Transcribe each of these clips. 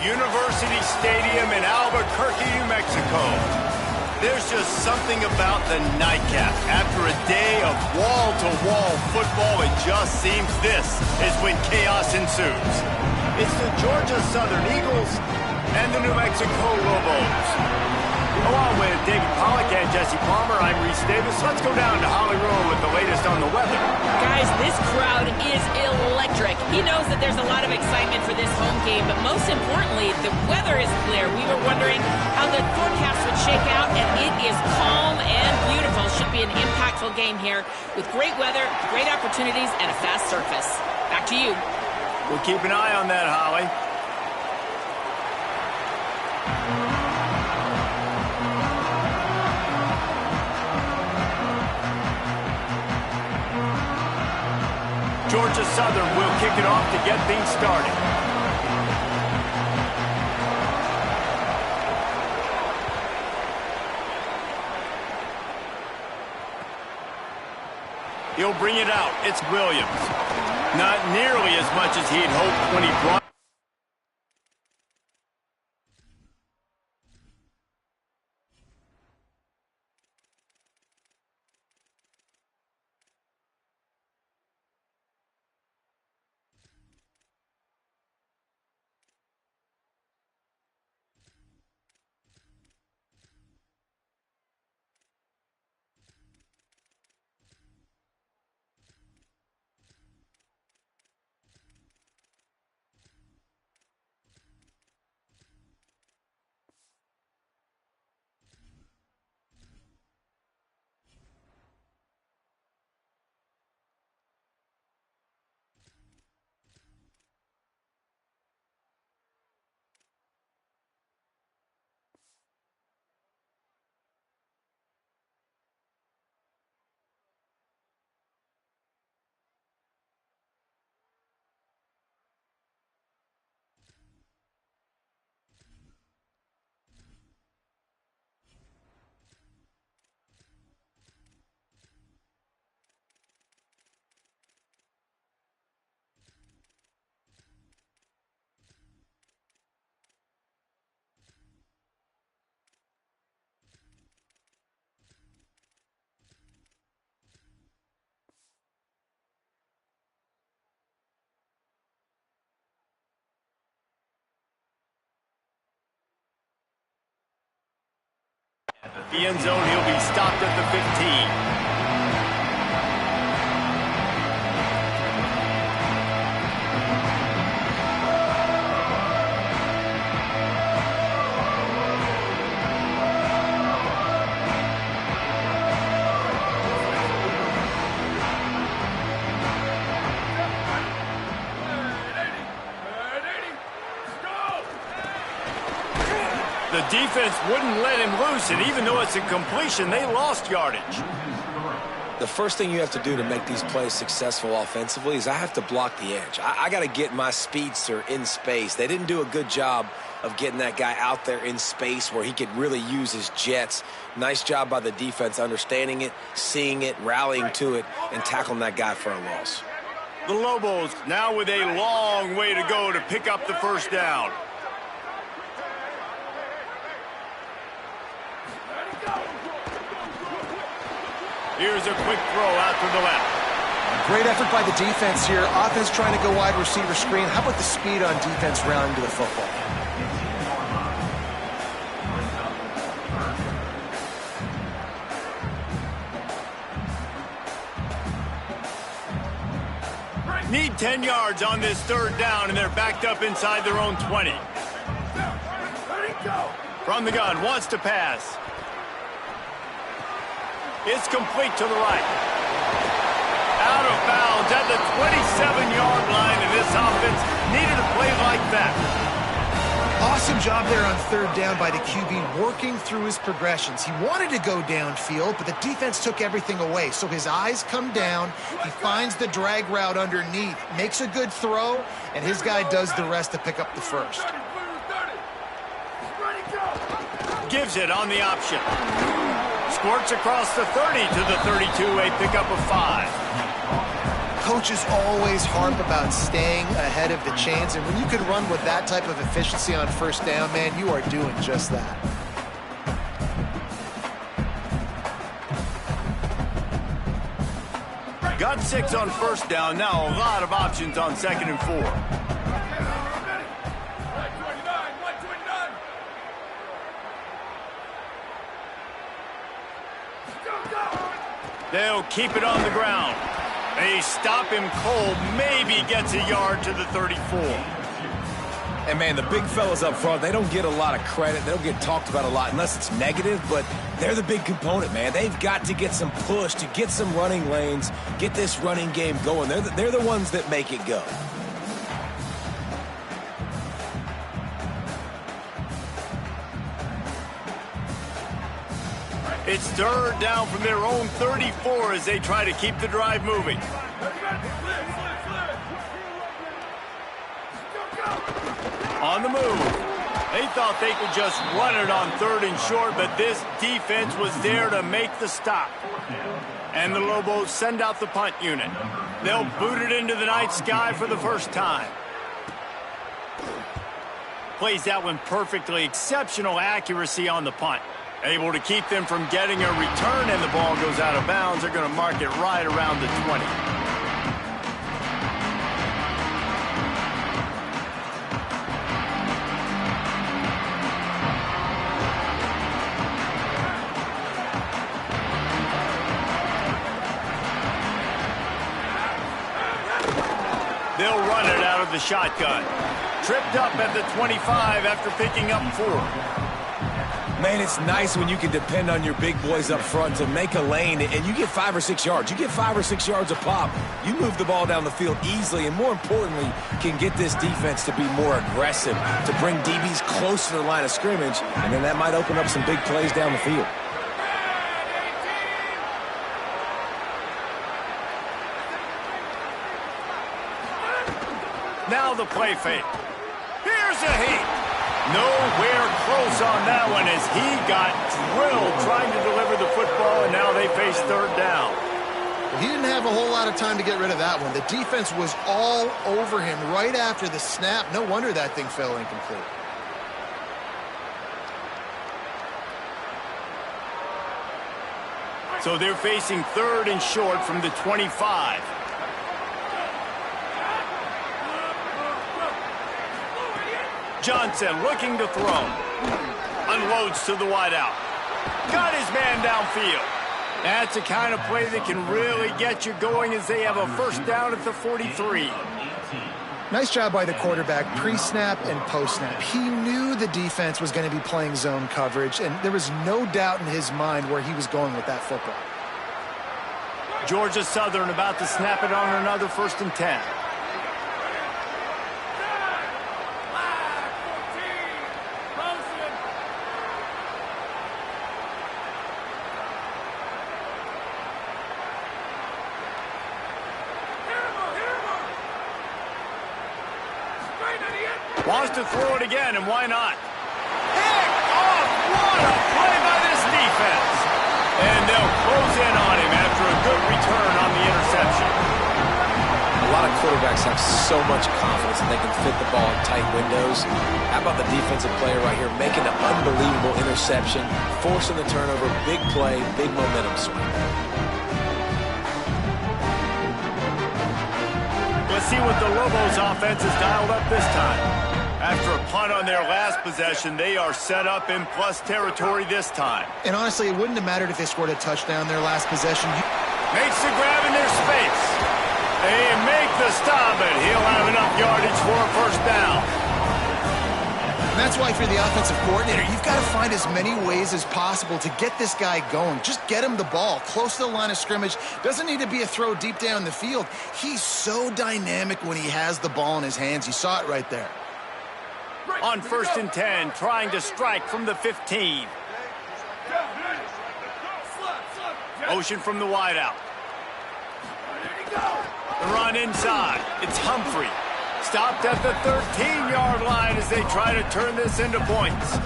University Stadium in Albuquerque, New Mexico. There's just something about the nightcap. After a day of wall-to-wall football, it just seems this is when chaos ensues. It's the Georgia Southern Eagles and the New Mexico Lobos. Along with David Pollack and Jesse Palmer, I'm Reese Davis. Let's go down to Hollywood with the latest on the weather. Guys, this crowd is electric. He knows that there's a lot of excitement for this home game, but most importantly, the weather is clear. We were wondering how the forecast would shake out, and it is calm and beautiful. Should be an impactful game here with great weather, great opportunities, and a fast surface. Back to you. We'll keep an eye on that, Holly. Georgia Southern will kick it off to get things started. He'll bring it out. It's Williams. Not nearly as much as he'd hoped when he brought. The end zone, he'll be stopped at the 15. The defense wouldn't let him loose, and even though it's a completion, they lost yardage. The first thing you have to do to make these plays successful offensively is I have to block the edge. I got to get my speedster in space. They didn't do a good job of getting that guy out there in space where he could really use his jets. Nice job by the defense understanding it, seeing it, rallying to it, and tackling that guy for a loss. The Lobos now with a long way to go to pick up the first down. Here's a quick throw out to the left. Great effort by the defense here. Offense trying to go wide receiver screen. How about the speed on defense rounding to the football? Need 10 yards on this third down, and they're backed up inside their own 20. From the gun, wants to pass. It's complete to the right. Out of bounds at the 27-yard line, and this offense needed a play like that. Awesome job there on third down by the QB, working through his progressions. He wanted to go downfield, but the defense took everything away. So his eyes come down, he finds the drag route underneath, makes a good throw, and his guy does the rest to pick up the first. Gives it on the option. Squirts across the 30 to the 32, a pickup of 5. Coaches always harp about staying ahead of the chains, and when you can run with that type of efficiency on first down, man, you are doing just that. Got 6 on first down. Now a lot of options on 2nd and 4. They'll keep it on the ground. They stop him cold. Maybe gets a yard to the 34. And, man, the big fellas up front, they don't get a lot of credit. They don't get talked about a lot unless it's negative, but they're the big component, man. They've got to get some push to get some running lanes, get this running game going. They're the ones that make it go. It's 3rd down from their own 34 as they try to keep the drive moving. On the move. They thought they could just run it on 3rd and short, but this defense was there to make the stop. And the Lobos send out the punt unit. They'll boot it into the night sky for the first time. Plays that one perfectly. Exceptional accuracy on the punt. Able to keep them from getting a return, and the ball goes out of bounds. They're going to mark it right around the 20. They'll run it out of the shotgun. Tripped up at the 25 after picking up 4. Man, it's nice when you can depend on your big boys up front to make a lane, and you get 5 or 6 yards. You get 5 or 6 yards a pop. You move the ball down the field easily, and more importantly, can get this defense to be more aggressive, to bring DBs close to the line of scrimmage, and then that might open up some big plays down the field. Now the play fake. Here's a heat. Nowhere close on that one as he got drilled trying to deliver the football, and now they face 3rd down. He didn't have a whole lot of time to get rid of that one. The defense was all over him right after the snap. No wonder that thing fell incomplete. So they're facing 3rd and short from the 25. Johnson looking to throw. Unloads to the wideout. Got his man downfield. That's the kind of play that can really get you going as they have a first down at the 43. Nice job by the quarterback, pre-snap and post-snap. He knew the defense was going to be playing zone coverage, and there was no doubt in his mind where he was going with that football. Georgia Southern about to snap it on another 1st and 10. Wants to throw it again, and why not? Pick off! What a play by this defense! And they'll close in on him after a good return on the interception. A lot of quarterbacks have so much confidence that they can fit the ball in tight windows. How about the defensive player right here making an unbelievable interception, forcing the turnover, big play, big momentum swing. Let's see what the Lobos offense has dialed up this time. After a punt on their last possession, they are set up in plus territory this time. And honestly, it wouldn't have mattered if they scored a touchdown their last possession. Makes the grab in their space. They make the stop, but he'll have enough yardage for a first down. And that's why, if you're the offensive coordinator, you've got to find as many ways as possible to get this guy going. Just get him the ball close to the line of scrimmage. Doesn't need to be a throw deep down the field. He's so dynamic when he has the ball in his hands. You saw it right there. On 1st and 10, trying to strike from the 15. Motion from the wideout. The run inside. It's Humphrey. Stopped at the 13-yard line as they try to turn this into points.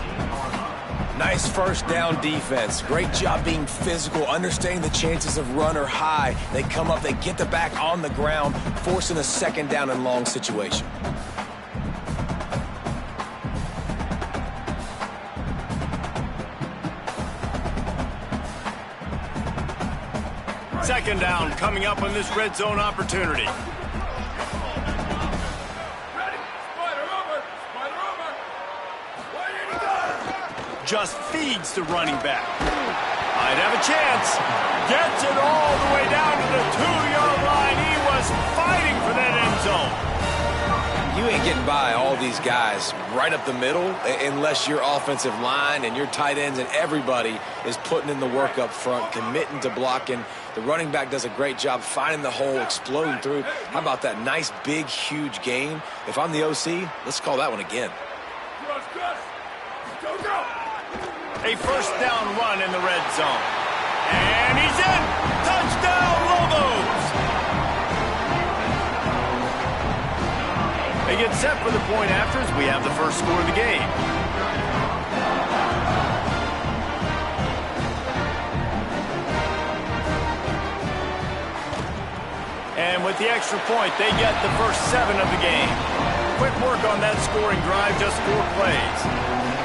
Nice first down defense. Great job being physical, understanding the chances of run or high. They come up, they get the back on the ground, forcing a second down and long situation. Second down coming up on this red zone opportunity. Just feeds the running back. Might have a chance. Gets it all the way down to the 2-yard line. He was fighting for that end zone. You ain't getting by all these guys right up the middle unless your offensive line and your tight ends and everybody is putting in the work up front, committing to blocking. The running back does a great job finding the hole, exploding through. How about that nice, big, huge game? If I'm the OC, let's call that one again. A first down run in the red zone. And he's in! Touchdown, Lobos! They get set for the point after as we have the first score of the game. And with the extra point, they get the first 7 of the game. Quick work on that scoring drive, just 4 plays.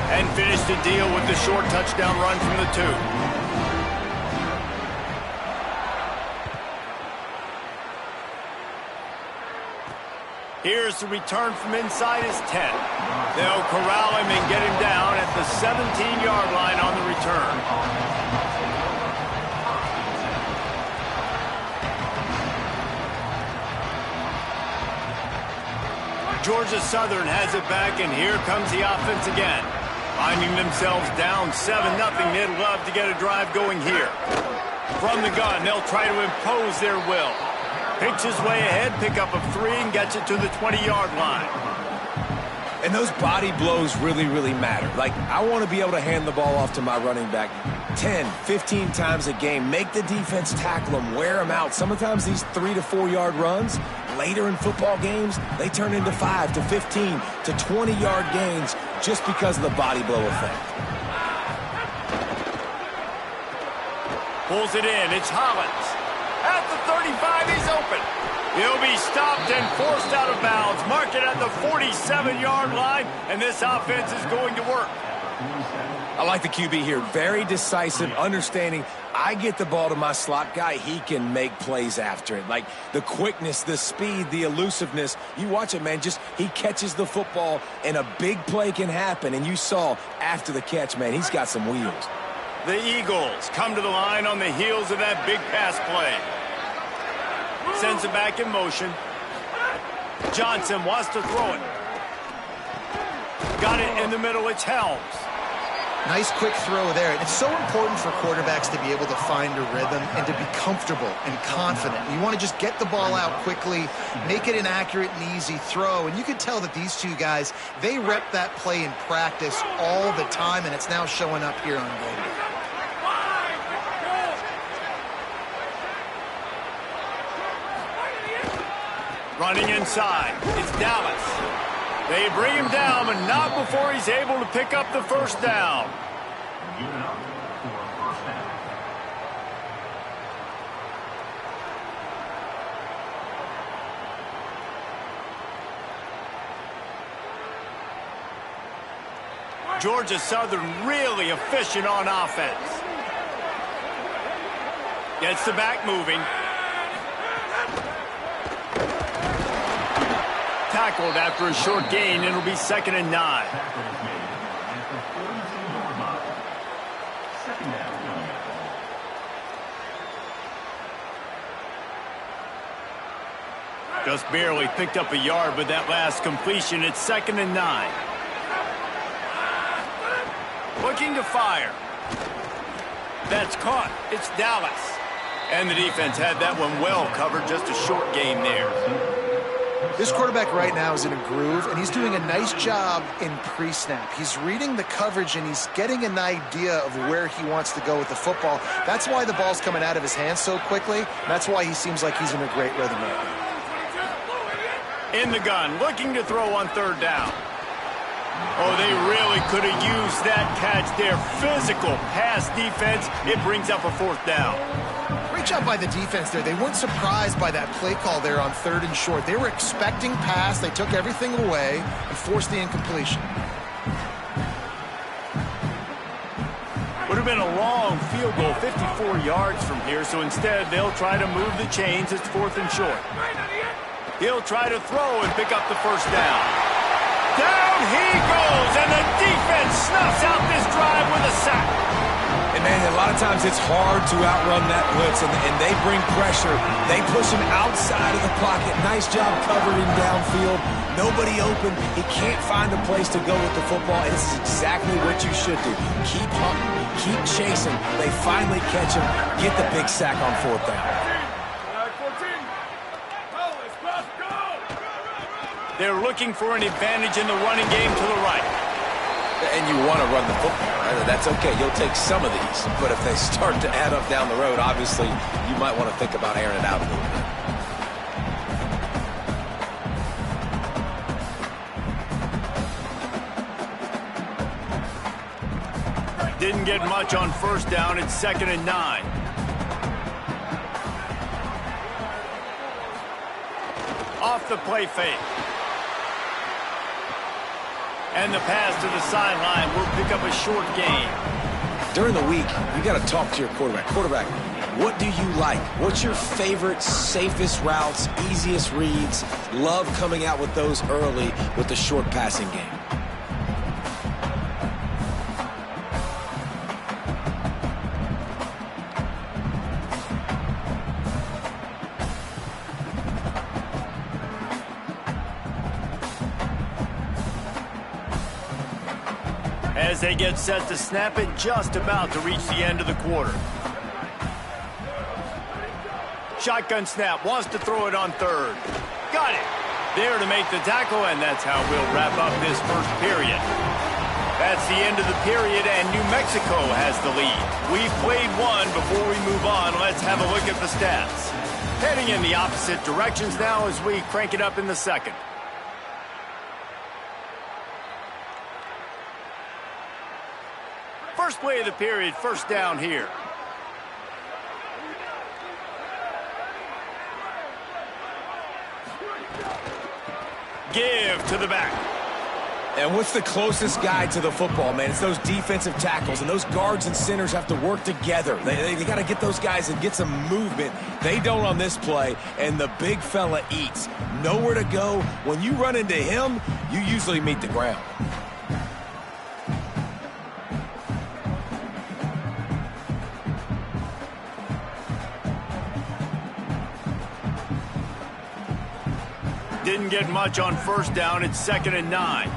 And finish the deal with the short touchdown run from the 2. Here's the return from inside his 10. They'll corral him and get him down at the 17-yard line on the return. Georgia Southern has it back, and here comes the offense again. Finding themselves down 7-0, they'd love to get a drive going here. From the gun, they'll try to impose their will. Picks his way ahead, pick up of 3, and gets it to the 20-yard line. And those body blows really, really matter. Like, I want to be able to hand the ball off to my running back 10, 15 times a game. Make the defense tackle them, wear them out. Sometimes these 3 to 4 yard runs, later in football games, they turn into 5 to 15 to 20-yard gains just because of the body blow effect. Pulls it in. It's Hollins. At the 35, he's open. He'll be stopped and forced out of bounds. Mark it at the 47-yard line, and this offense is going to work. I like the QB here. Very decisive, understanding I get the ball to my slot guy, he can make plays after it. Like the quickness, the speed, the elusiveness. You watch it, man. Just he catches the football, and a big play can happen. And you saw after the catch, man, he's got some wheels. The Eagles come to the line on the heels of that big pass play. Sends it back in motion. Johnson wants to throw it. Got it in the middle. It's Helms. Nice quick throw there. It's so important for quarterbacks to be able to find a rhythm and to be comfortable and confident. You want to just get the ball out quickly, make it an accurate and easy throw. And you can tell that these two guys, they rep that play in practice all the time, and it's now showing up here on game day. Running inside, it's Dallas. They bring him down, but not before he's able to pick up the first down. Georgia Southern really efficient on offense. Gets the back moving. Tackled after a short gain. It'll be 2nd and 9. Just barely picked up a yard with that last completion. It's 2nd and 9. Looking to fire. That's caught. It's Dallas. And the defense had that one well covered. Just a short gain there. This quarterback right now is in a groove, and he's doing a nice job in pre-snap. He's reading the coverage, and he's getting an idea of where he wants to go with the football. That's why the ball's coming out of his hands so quickly. That's why he seems like he's in a great rhythm right now. In the gun, looking to throw on 3rd down. Oh, they really could have used that catch there. Physical pass defense. It brings up a 4th down. Great job by the defense there. They weren't surprised by that play call there on 3rd and short. They were expecting pass. They took everything away and forced the incompletion. Would have been a long field goal, 54 yards from here, so instead they'll try to move the chains. It's 4th and short. He'll try to throw and pick up the 1st down. Down he goes, and the defense snuffs out this drive with a sack. And, man, a lot of times it's hard to outrun that blitz, and they bring pressure. They push him outside of the pocket. Nice job covering downfield. Nobody open. He can't find a place to go with the football, and this is exactly what you should do. Keep hunting, keep chasing. They finally catch him, get the big sack on 4th down. They're looking for an advantage in the running game to the right. And you want to run the football, right? That's okay. You'll take some of these. But if they start to add up down the road, obviously, you might want to think about airing it out a little bit. Didn't get much on 1st down. It's 2nd and 9. Off the play fake. And the pass to the sideline will pick up a short gain. During the week, you got to talk to your quarterback. Quarterback, what do you like? What's your favorite, safest routes, easiest reads? Love coming out with those early with the short passing game. As they get set to snap it, just about to reach the end of the quarter. Shotgun snap, wants to throw it on 3rd. Got it. There to make the tackle, and that's how we'll wrap up this 1st period. That's the end of the period, and New Mexico has the lead. We've played one. Before we move on, let's have a look at the stats. Heading in the opposite directions now as we crank it up in the 2nd. First play of the period, 1st down here. Give to the back. And what's the closest guy to the football, man? It's those defensive tackles, and those guards and centers have to work together. They got to get those guys and get some movement. They don't on this play, and the big fella eats. Nowhere to go. When you run into him, you usually meet the ground. Didn't get much on 1st down. It's 2nd and 9.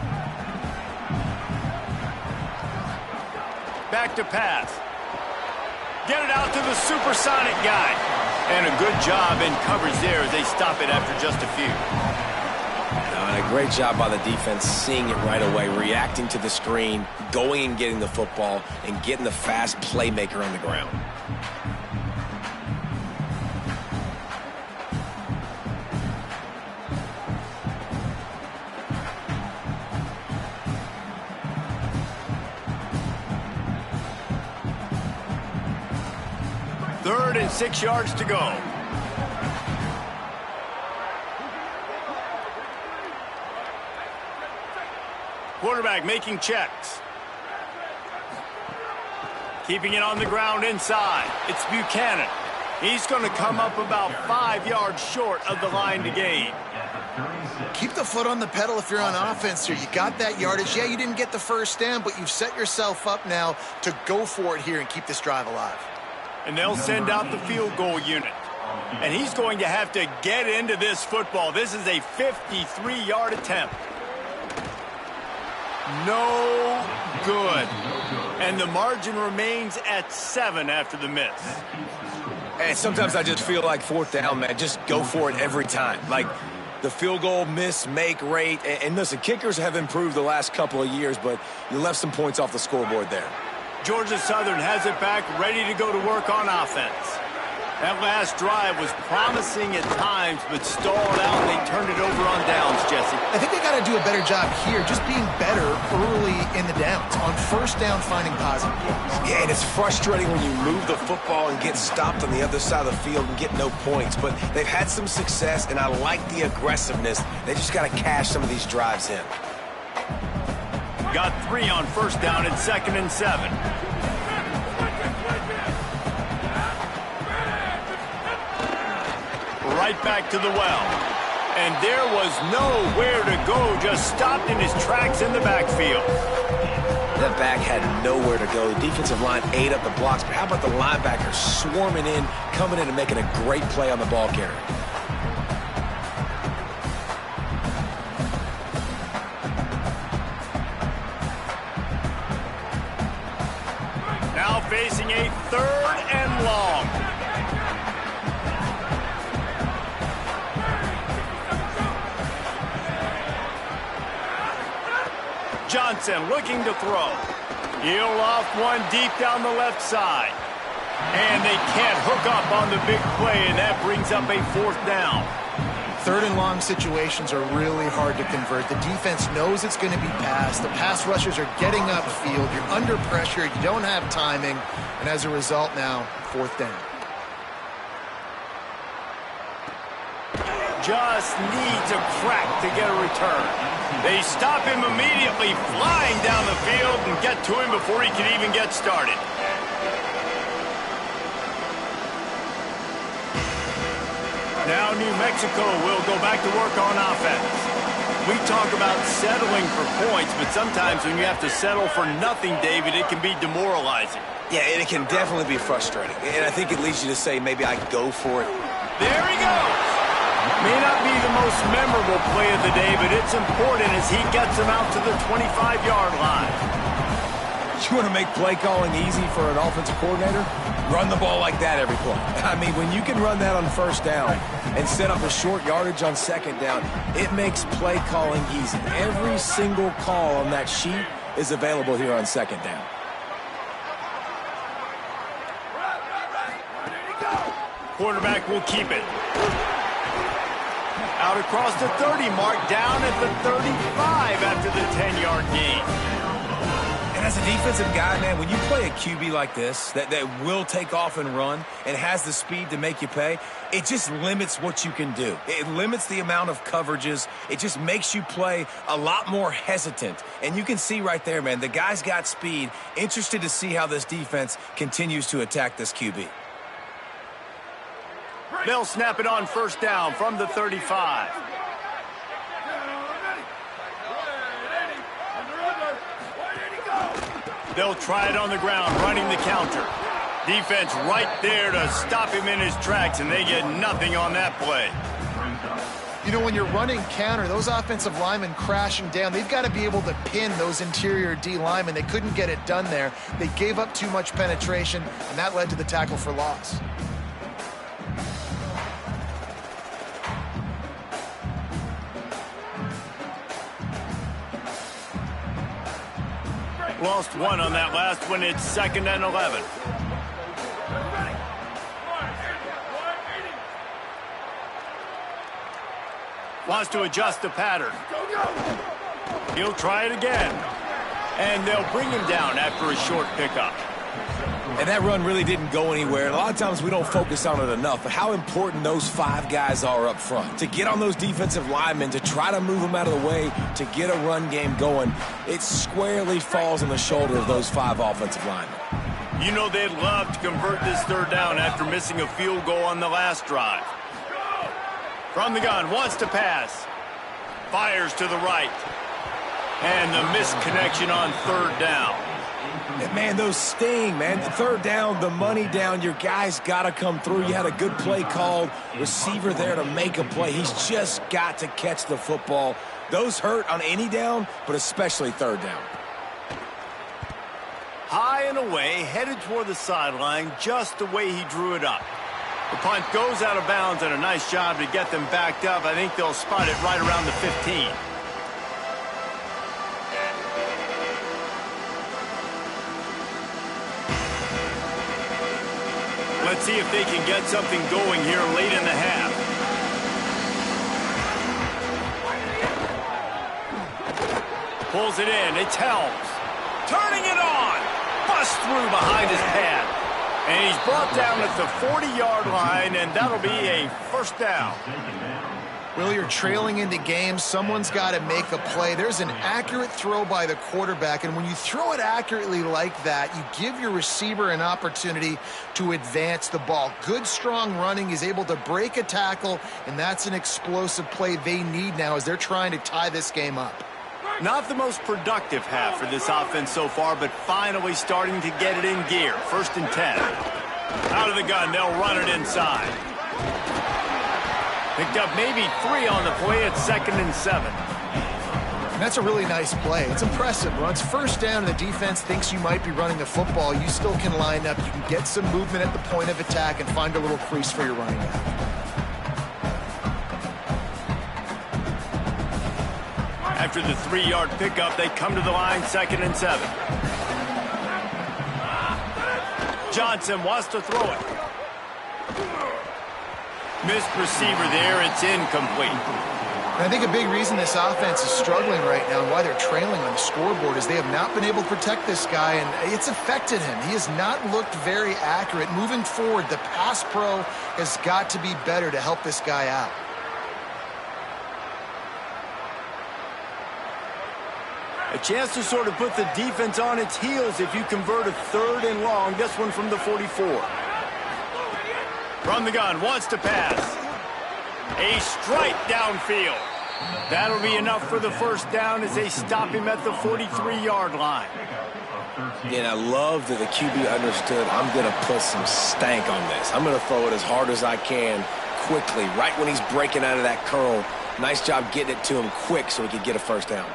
Back to pass. Get it out to the supersonic guy. And a good job in coverage there as they stop it after just a few. And a great job by the defense seeing it right away, reacting to the screen, going and getting the football, and getting the fast playmaker on the ground. Third and 6 yards to go. Quarterback making checks. Keeping it on the ground inside. It's Buchanan. He's going to come up about 5 yards short of the line to gain. Keep the foot on the pedal if you're on offense here. You got that yardage. Yeah, you didn't get the 1st down, but you've set yourself up now to go for it here and keep this drive alive. And they'll send out the field goal unit. And he's going to have to get into this football. This is a 53-yard attempt. No good. And the margin remains at 7 after the miss. And sometimes I just feel like 4th down, man, just go for it every time. Like the field goal miss-make rate. And listen, kickers have improved the last couple of years, but you left some points off the scoreboard there. Georgia Southern has it back, ready to go to work on offense. That last drive was promising at times, but stalled out, and they turned it over on downs, Jesse. I think they got to do a better job here, just being better early in the downs. On first down, finding positive plays. Yeah, and it's frustrating when you move the football and get stopped on the other side of the field and get no points. But they've had some success, and I like the aggressiveness. They just got to cash some of these drives in. Got 3 on first down and 2nd and 7. Right back to the well. And there was nowhere to go, just stopped in his tracks in the backfield. That back had nowhere to go. The defensive line ate up the blocks, but how about the linebackers swarming in, coming in and making a great play on the ball carrier? Now facing a 3rd and long. Johnson looking to throw. He'll off one deep down the left side. And they can't hook up on the big play, and that brings up a 4th down. 3rd and long situations are really hard to convert. The defense knows it's going to be passed. The pass rushers are getting upfield. You're under pressure. You don't have timing. And as a result now, 4th down. Just needs a crack to get a return. They stop him immediately, flying down the field, and get to him before he can even get started. Now New Mexico will go back to work on offense. We talk about settling for points, but sometimes when you have to settle for nothing, David, it can be demoralizing. Yeah, and it can definitely be frustrating. And I think it leads you to say, maybe I go for it. There he goes. May not be the most memorable play of the day, but it's important as he gets him out to the 25-yard line. You want to make play calling easy for an offensive coordinator? Run the ball like that every play. I mean, when you can run that on first down and set up a short yardage on second down, it makes play calling easy. Every single call on that sheet is available here on second down. Quarterback will keep it. Out across the 30 mark, down at the 35 after the 10-yard gain. And as a defensive guy, man, when you play a QB like this that will take off and run and has the speed to make you pay, it just limits what you can do. It limits the amount of coverages. It just makes you play a lot more hesitant. And you can see right there, man, the guy's got speed. Interested to see how this defense continues to attack this QB. They'll snap it on first down from the 35. They'll try it on the ground, running the counter. Defense right there to stop him in his tracks, and they get nothing on that play. You know, when you're running counter, those offensive linemen crashing down, they've got to be able to pin those interior D linemen. They couldn't get it done there. They gave up too much penetration, and that led to the tackle for loss. Lost one on that last one. It's 2nd and 11. Wants to adjust the pattern. He'll try it again. And they'll bring him down after a short pickup. And that run really didn't go anywhere. And a lot of times we don't focus on it enough, but how important those 5 guys are up front. To get on those defensive linemen, to try to move them out of the way, to get a run game going, it squarely falls on the shoulder of those 5 offensive linemen. You know they'd love to convert this 3rd down after missing a field goal on the last drive. From the gun, wants to pass. Fires to the right. And the misconnection on 3rd down. Man, those sting, man. The 3rd down, the money down, your guy's got to come through. You had a good play called, receiver there to make a play. He's just got to catch the football. Those hurt on any down, but especially 3rd down. High and away, headed toward the sideline, just the way he drew it up. The punt goes out of bounds, and a nice job to get them backed up. I think they'll spot it right around the 15. Let's see if they can get something going here late in the half. Pulls it in. It's Helms. Turning it on. Busts through behind his pad. And he's brought down at the 40-yard line, and that'll be a first down. Well, you're trailing into games. Someone's got to make a play. There's an accurate throw by the quarterback, and when you throw it accurately like that, you give your receiver an opportunity to advance the ball. Good, strong running. He's able to break a tackle, and that's an explosive play they need now as they're trying to tie this game up. Not the most productive half for this offense so far, but finally starting to get it in gear. 1st and 10. Out of the gun, they'll run it inside. Picked up maybe 3 on the play at 2nd and 7. And that's a really nice play. It's impressive. When it's 1st down and the defense thinks you might be running the football, you still can line up. You can get some movement at the point of attack and find a little crease for your running back. After the 3-yard pickup, they come to the line, 2nd and 7. Johnson wants to throw it. Missed receiver there. It's incomplete. And I think a big reason this offense is struggling right now and why they're trailing on the scoreboard is they have not been able to protect this guy, and it's affected him. He has not looked very accurate. Moving forward, the pass pro has got to be better to help this guy out. A chance to sort of put the defense on its heels if you convert a 3rd and long. This one from the 44. From the gun, wants to pass. A strike downfield. That'll be enough for the first down as they stop him at the 43-yard line. Yeah, and I love that the QB understood, I'm going to put some stank on this. I'm going to throw it as hard as I can quickly, right when he's breaking out of that curl. Nice job getting it to him quick so he could get a first down.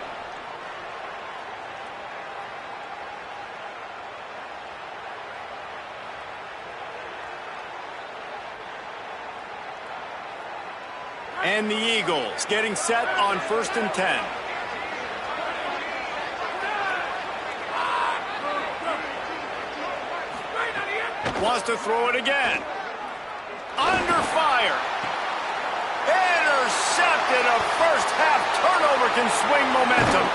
And the Eagles getting set on 1st and 10. Wants to throw it again. Under fire. Intercepted. A first half turnover can swing momentum.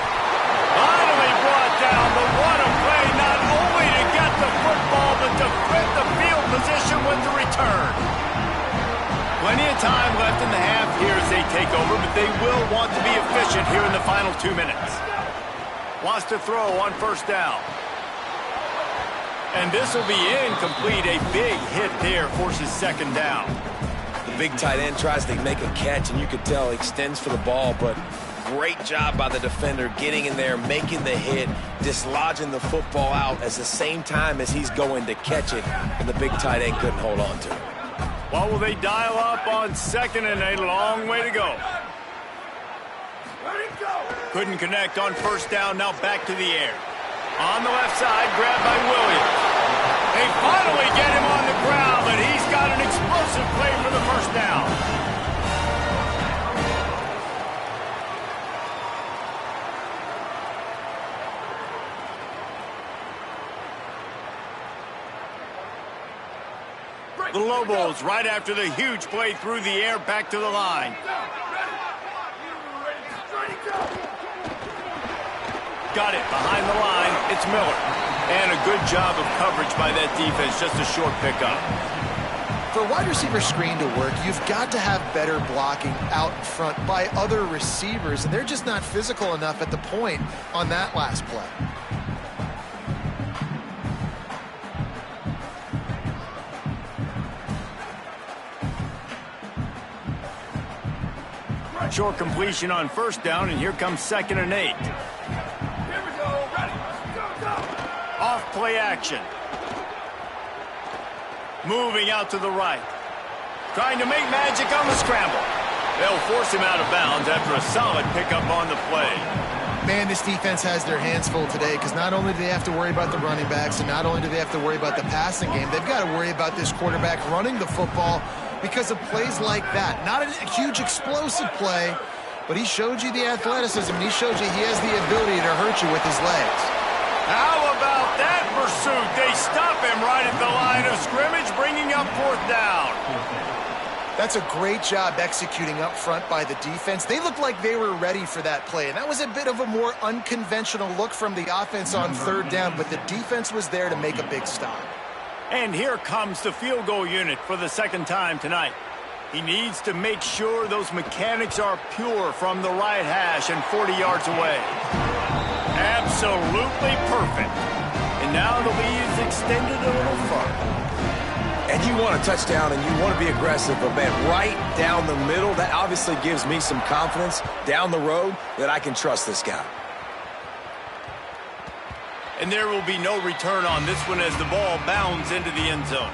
Finally brought down, but what a play, not only to get the football, but to fit the field position with the return. Plenty of time left in the half here as they take over, but they will want to be efficient here in the final 2 minutes. Wants to throw on 1st down. And this will be incomplete. A big hit there forces 2nd down. The big tight end tries to make a catch, and you could tell he extends for the ball, but great job by the defender getting in there, making the hit, dislodging the football out at the same time as he's going to catch it, and the big tight end couldn't hold on to it. Well, will they dial up on 2nd and a long way to go? Couldn't connect on 1st down, now back to the air. On the left side, grabbed by Williams. They finally get him on the ground, but he's got an explosive play for the first down. The Lobos right after the huge play through the air back to the line. Got it behind the line. It's Miller. And a good job of coverage by that defense. Just a short pickup. For a wide receiver screen to work, you've got to have better blocking out in front by other receivers, and they're just not physical enough at the point on that last play. Short completion on 1st down, and here comes 2nd and 8. Off play action. Moving out to the right. Trying to make magic on the scramble. They'll force him out of bounds after a solid pickup on the play. Man, this defense has their hands full today because not only do they have to worry about the running backs and not only do they have to worry about the passing game, they've got to worry about this quarterback running the football because of plays like that. Not a huge explosive play, but he showed you the athleticism, and he showed you he has the ability to hurt you with his legs. How about that pursuit? They stop him right at the line of scrimmage, bringing up 4th down. That's a great job executing up front by the defense. They looked like they were ready for that play, and that was a bit of a more unconventional look from the offense on 3rd down, but the defense was there to make a big stop. And here comes the field goal unit for the 2nd time tonight. He needs to make sure those mechanics are pure from the right hash and 40 yards away. Absolutely perfect. And now the lead is extended a little further. And you want a touchdown and you want to be aggressive, but man, right down the middle, that obviously gives me some confidence down the road that I can trust this guy. And there will be no return on this one as the ball bounds into the end zone.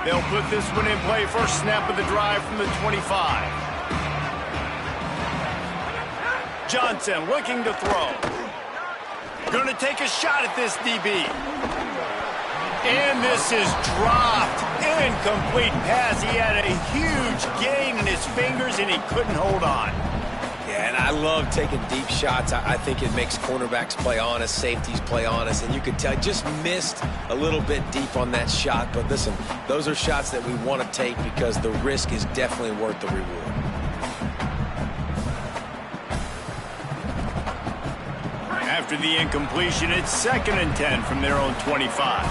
They'll put this one in play. First snap of the drive from the 25. Johnson looking to throw. Going to take a shot at this DB. And this is dropped. Incomplete pass. He had a huge gain in his fingers, and he couldn't hold on. Yeah, and I love taking deep shots. I think it makes cornerbacks play honest, safeties play honest, and you could tell just missed a little bit deep on that shot. But listen, those are shots that we want to take because the risk is definitely worth the reward. After the incompletion, it's 2nd and 10 from their own 25.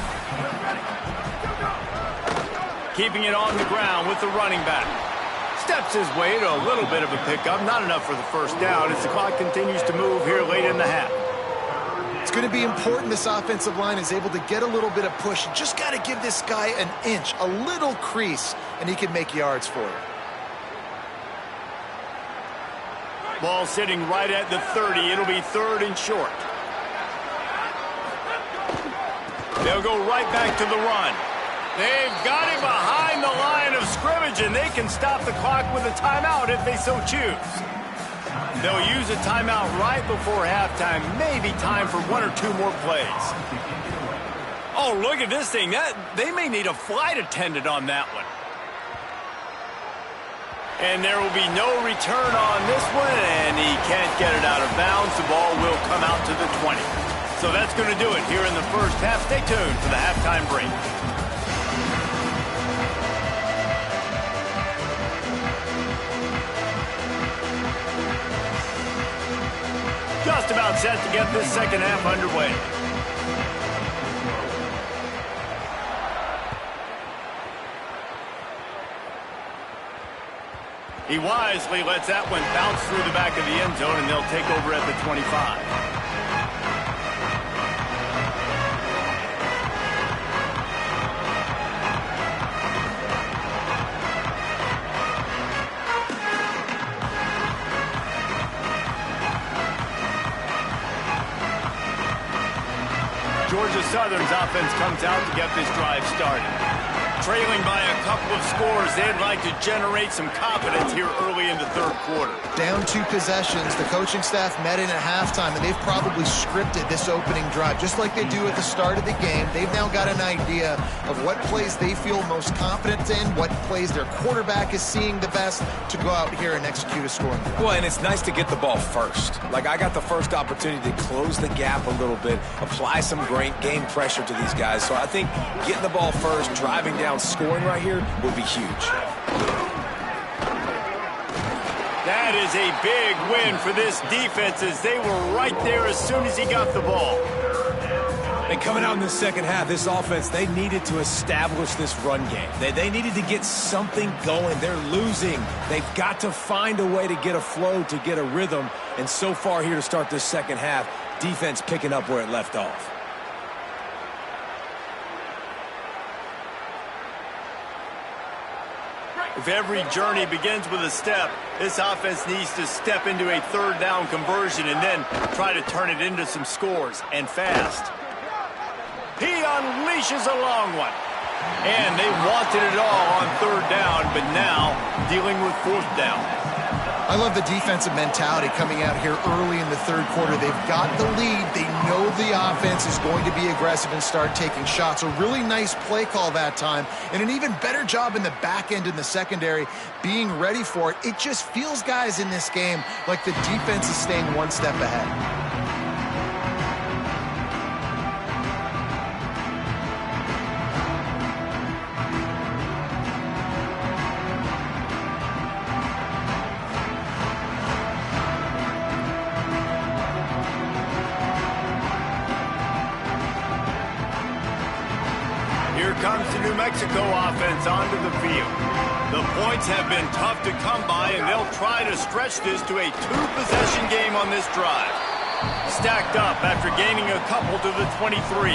Keeping it on the ground with the running back. Steps his way to a little bit of a pickup. Not enough for the 1st down as the clock continues to move here late in the half. It's going to be important this offensive line is able to get a little bit of push. Just got to give this guy an inch, a little crease, and he can make yards for it. Ball sitting right at the 30. It'll be 3rd and short. They'll go right back to the run. They've got him behind the line of scrimmage, and they can stop the clock with a timeout if they so choose. They'll use a timeout right before halftime. Maybe time for 1 or 2 more plays. Oh, look at this thing. They may need a flight attendant on that one. And there will be no return on this one, and he can't get it out of bounds. The ball will come out to the 20. So that's going to do it here in the 1st half. Stay tuned for the halftime break. Just about set to get this 2nd half underway. He wisely lets that one bounce through the back of the end zone, and they'll take over at the 25. Georgia Southern's offense comes out to get this drive started. Trailing by a couple of scores, they'd like to generate some confidence here early in the 3rd quarter. Down 2 possessions, the coaching staff met in at halftime, and they've probably scripted this opening drive. Just like they do at the start of the game, they've now got an idea of what plays they feel most confident in, what plays their quarterback is seeing the best to go out here and execute a scoring drive. Well, and it's nice to get the ball first. Like, I got the first opportunity to close the gap a little bit, apply some great game pressure to these guys. So I think getting the ball first, driving down, scoring right here would be huge. That is a big win for this defense as they were right there as soon as he got the ball. And coming out in the 2nd half, this offense, they needed to establish this run game. They needed to get something going. They're losing. They've got to find a way to get a flow, to get a rhythm. And so far here to start this 2nd half, defense picking up where it left off. If every journey begins with a step, this offense needs to step into a 3rd down conversion and then try to turn it into some scores, and fast. He unleashes a long one. And they wanted it all on 3rd down, but now dealing with 4th down. I love the defensive mentality coming out here early in the third quarter. They've got the lead. They know the offense is going to be aggressive and start taking shots. A really nice play call that time, and an even better job in the back end in the secondary being ready for it. It just feels, guys, in this game like the defense is staying one step ahead. Here comes the New Mexico offense onto the field. The points have been tough to come by, and they'll try to stretch this to a two-possession game on this drive. Stacked up after gaining a couple to the 23.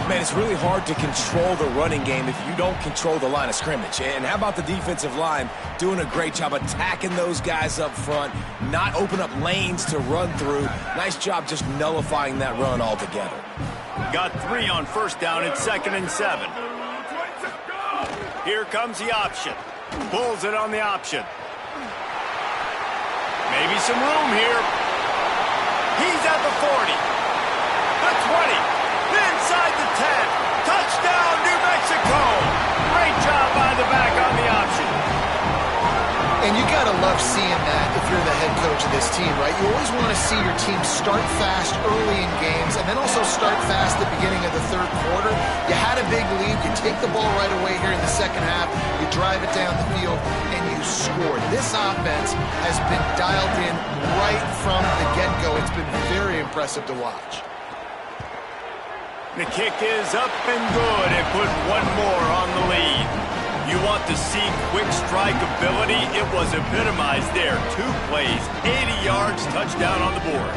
Man, it's really hard to control the running game if you don't control the line of scrimmage. And how about the defensive line doing a great job attacking those guys up front, not open up lanes to run through. Nice job just nullifying that run altogether. Got 3 on first down at 2nd and 7. Here comes the option. Pulls it on the option. Maybe some room here. He's at the 40. The 20. Inside the 10. Touchdown, New Mexico. Great job by the back on the option. And you got to love seeing that if you're the head coach of this team, right? You always want to see your team start fast early in games and then also start fast at the beginning of the third quarter. You had a big lead. You take the ball right away here in the second half. You drive it down the field, and you score. This offense has been dialed in right from the get-go. It's been very impressive to watch. The kick is up and good, and put one more on the lead. You want to see quick strike ability? It was epitomized there. 2 plays, 80 yards, touchdown on the board.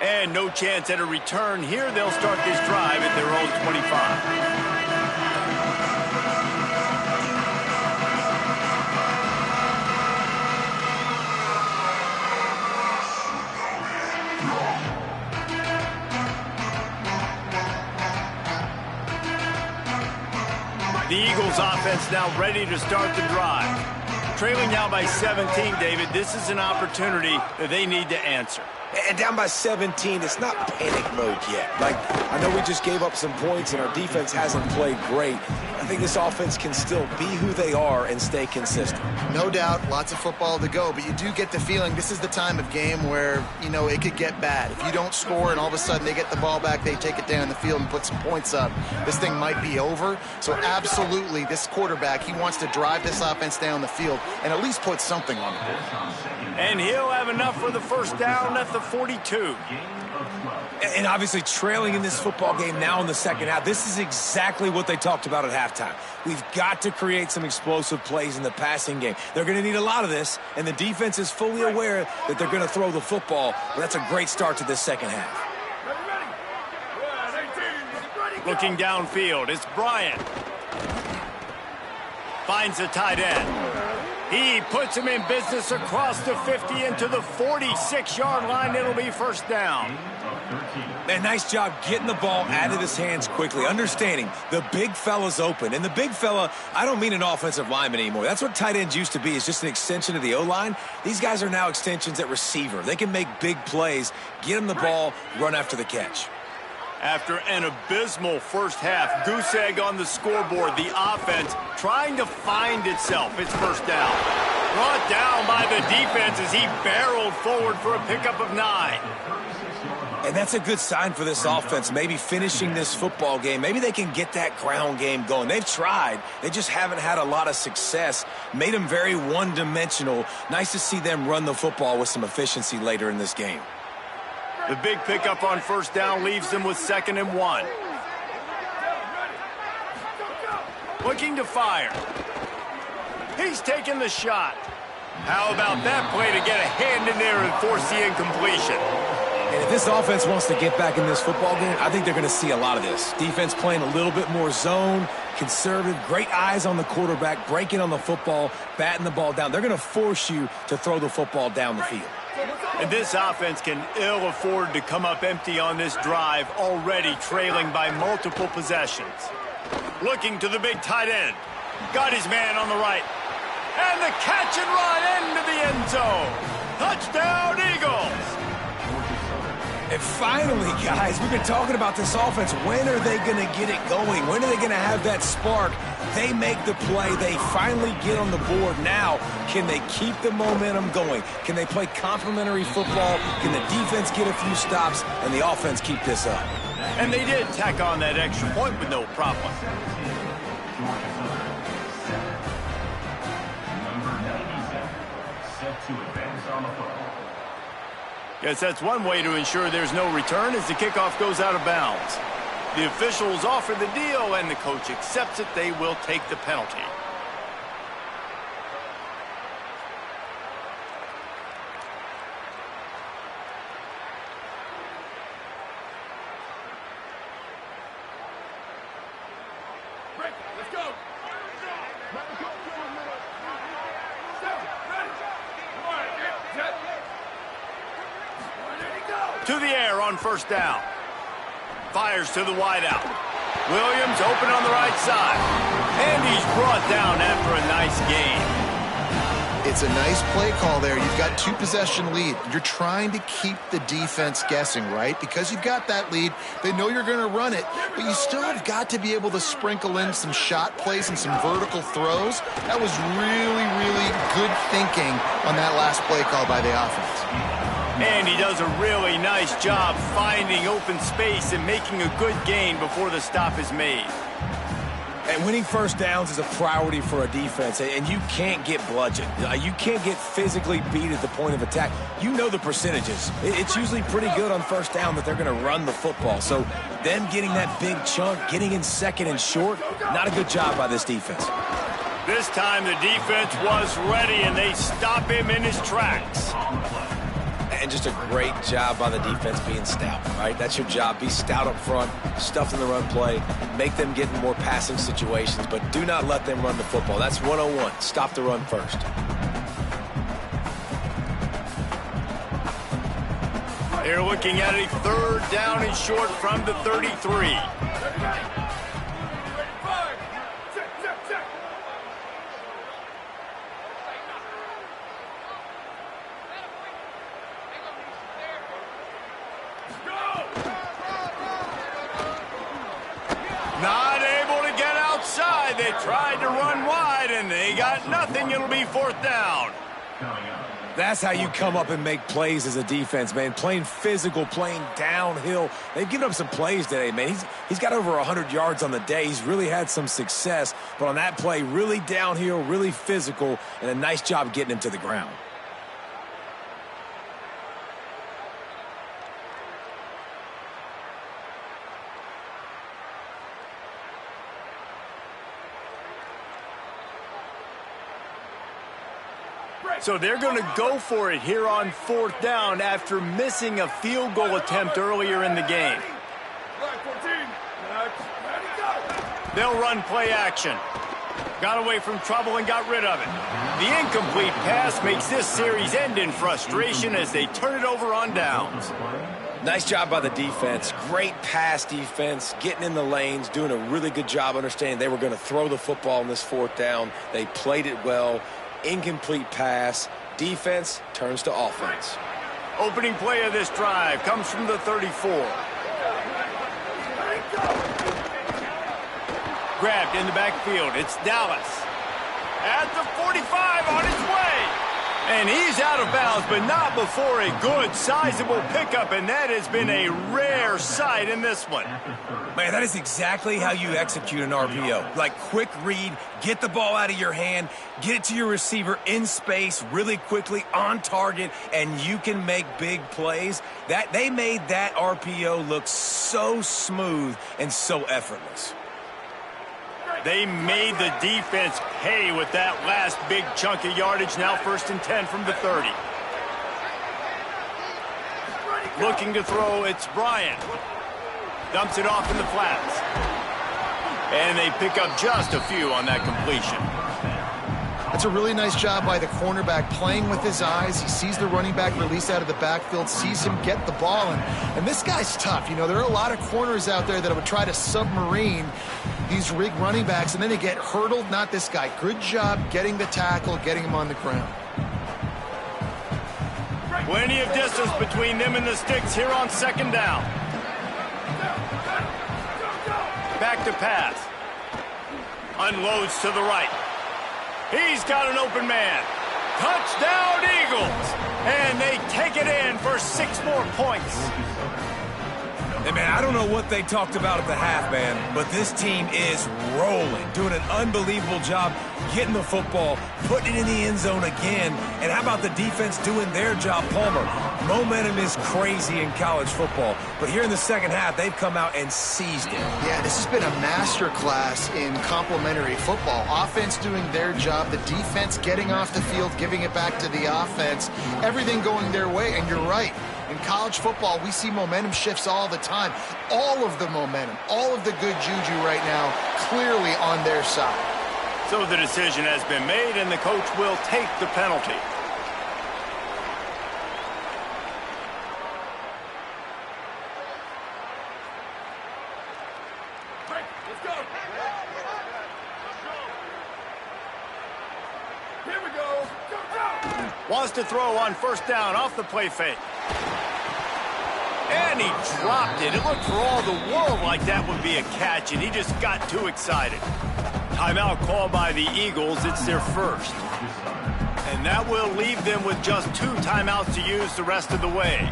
And no chance at a return here. They'll start this drive at their own 25. The Eagles offense now ready to start the drive. Trailing now by 17, David, this is an opportunity that they need to answer. And down by 17, it's not panic mode yet. Like, I know we just gave up some points and our defense hasn't played great. I think this offense can still be who they are and stay consistent. No doubt, lots of football to go, but you do get the feeling this is the time of game where, you know, it could get bad. If you don't score and all of a sudden they get the ball back, they take it down the field and put some points up, this thing might be over. So absolutely, this quarterback, he wants to drive this offense down the field and at least put something on it. And he'll have enough for the first down at the 42. And obviously trailing in this football game now in the second half, this is exactly what they talked about at halftime. We've got to create some explosive plays in the passing game. They're going to need a lot of this, and the defense is fully aware that they're going to throw the football. But that's a great start to this second half. Looking downfield, it's Bryant. Finds the tight end. He puts him in business across the 50 into the 46-yard line. It'll be first down. Man, nice job getting the ball out of his hands quickly, understanding the big fella's open. And the big fella, I don't mean an offensive lineman anymore. That's what tight ends used to be, is just an extension of the O-line. These guys are now extensions at receiver. They can make big plays, get him the ball, run after the catch. After an abysmal first half, goose egg on the scoreboard, the offense trying to find itself. It's first down. Brought down by the defense as he barreled forward for a pickup of 9. And that's a good sign for this offense, maybe finishing this football game. Maybe they can get that ground game going. They've tried. They just haven't had a lot of success. Made them very one-dimensional. Nice to see them run the football with some efficiency later in this game. The big pickup on first down leaves them with 2nd and 1. Looking to fire. He's taking the shot. How about that play to get a hand in there and force the incompletion? And if this offense wants to get back in this football game, I think they're going to see a lot of this. Defense playing a little bit more zone, conservative, great eyes on the quarterback, breaking on the football, batting the ball down. They're going to force you to throw the football down the field. And this offense can ill afford to come up empty on this drive, already trailing by multiple possessions. Looking to the big tight end. Got his man on the right. And the catch and run into the end zone. Touchdown, Eagles. And finally, guys, we've been talking about this offense. When are they going to get it going? When are they going to have that spark? They make the play. They finally get on the board. Now, can they keep the momentum going? Can they play complementary football? Can the defense get a few stops and the offense keep this up? And they did tack on that extra point with no problem. Guess that's one way to ensure there's no return as the kickoff goes out of bounds. The officials offer the deal, and the coach accepts it. They will take the penalty. Let's go. To the air on first down. Fires to the wideout. Williams open on the right side. And he's brought down after a nice gain. It's a nice play call there. You've got 2-possession lead. You're trying to keep the defense guessing, right? Because you've got that lead, they know you're going to run it, but you still have got to be able to sprinkle in some shot plays and some vertical throws. That was really, really good thinking on that last play call by the offense. And he does a really nice job finding open space and making a good gain before the stop is made. And winning first downs is a priority for a defense, and you can't get bludgeoned. You can't get physically beat at the point of attack. You know the percentages. It's usually pretty good on first down that they're going to run the football. So them getting that big chunk, getting in second and short, not a good job by this defense. This time the defense was ready, and they stop him in his tracks. And just a great job by the defense being stout, right? That's your job. Be stout up front, stuff in the run play, make them get in more passing situations, but do not let them run the football. That's 101. Stop the run first. They're looking at a third down and short from the 33. Not able to get outside. They tried to run wide, and they got nothing. It'll be fourth down. That's how you come up and make plays as a defense, man. Playing physical, playing downhill. They've given up some plays today, man. He's got over 100 yards on the day. He's really had some success. But on that play, really downhill, really physical, and a nice job getting him to the ground. So they're going to go for it here on fourth down after missing a field goal attempt earlier in the game. They'll run play action. Got away from trouble and got rid of it. The incomplete pass makes this series end in frustration as they turn it over on downs. Nice job by the defense. Great pass defense, getting in the lanes, doing a really good job understanding they were going to throw the football on this fourth down. They played it well. Incomplete pass. Defense turns to offense. Opening play of this drive comes from the 34. Grabbed in the backfield. It's Dallas. At the 45 on his way. And he's out of bounds, but not before a good, sizable pickup, and that has been a rare sight in this one. Man, that is exactly how you execute an RPO. Like, quick read, get the ball out of your hand, get it to your receiver in space really quickly, on target, and you can make big plays. They made that RPO look so smooth and so effortless. They made the defense pay with that last big chunk of yardage. Now 1st and 10 from the 30. Looking to throw, it's Bryant. Dumps it off in the flats. And they pick up just a few on that completion. That's a really nice job by the cornerback, playing with his eyes. He sees the running back release out of the backfield, sees him get the ball, and this guy's tough. You know, there are a lot of corners out there that would try to submarine these rig running backs, and then they get hurdled. Not this guy. Good job getting the tackle, getting him on the ground. Plenty of distance between them and the sticks here on second down. Back to pass. Unloads to the right. He's got an open man. Touchdown, Eagles! And they take it in for 6 more points. Hey, man, I don't know what they talked about at the half, man, but this team is rolling, doing an unbelievable job getting the football, putting it in the end zone again. And how about the defense doing their job, Palmer? Momentum is crazy in college football, but here in the second half, they've come out and seized it. Yeah, this has been a masterclass in complementary football. Offense doing their job, the defense getting off the field, giving it back to the offense, everything going their way, and you're right. In college football, we see momentum shifts all the time. All of the momentum, all of the good juju right now, clearly on their side. So the decision has been made, and the coach will take the penalty. Let's go. Here we go. Go, go. Wants to throw on first down off the play fake. And he dropped it. It looked for all the world like that would be a catch, and he just got too excited. Timeout called by the Eagles. It's their first. And that will leave them with just 2 timeouts to use the rest of the way.